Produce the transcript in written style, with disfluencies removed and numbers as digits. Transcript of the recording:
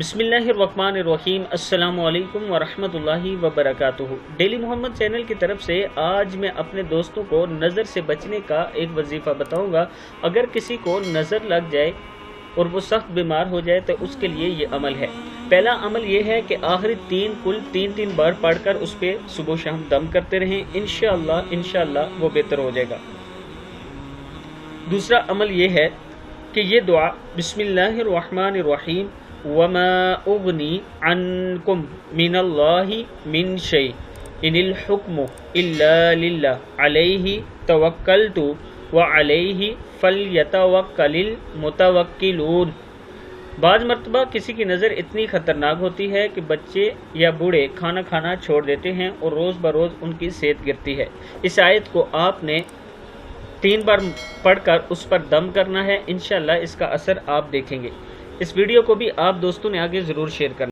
बिस्मिल्लाहिर्रहमानिर्रहीम। अस्सलाम वालेकुम वरहमतुल्लाहि वबरकातुहू। डेली मोहम्मद चैनल की तरफ से आज मैं अपने दोस्तों को नज़र से बचने का एक वजीफ़ा बताऊंगा। अगर किसी को नज़र लग जाए और वो सख्त बीमार हो जाए तो उसके लिए ये अमल है। पहला अमल ये है कि आखिरी तीन बार पढ़कर उस पर सुबह शाम दम करते रहें। इंशाअल्लाह वो बेहतर हो जाएगा। दूसरा अमल ये है कि ये दुआ बिस्मिल्लाहिर्रहमानिर्रहीम वमा उगनी अन्कुम मिनल्लाहि मिन शै इनिल हुक्मु इल्ला लिल्लाह अलैहि तवक्कलतु व अलैहि फलयतवक्कलिल मुतवक्किलून। बाज़ मरतबा किसी की नज़र इतनी ख़तरनाक होती है कि बच्चे या बूढ़े खाना खाना छोड़ देते हैं और रोज़ बरोज़ उनकी सेहत गिरती है। इस आयत को आपने 3 बार पढ़कर उस पर दम करना है। इंशाअल्लाह इसका असर आप देखेंगे। इस वीडियो को भी आप दोस्तों ने आगे ज़रूर शेयर करना।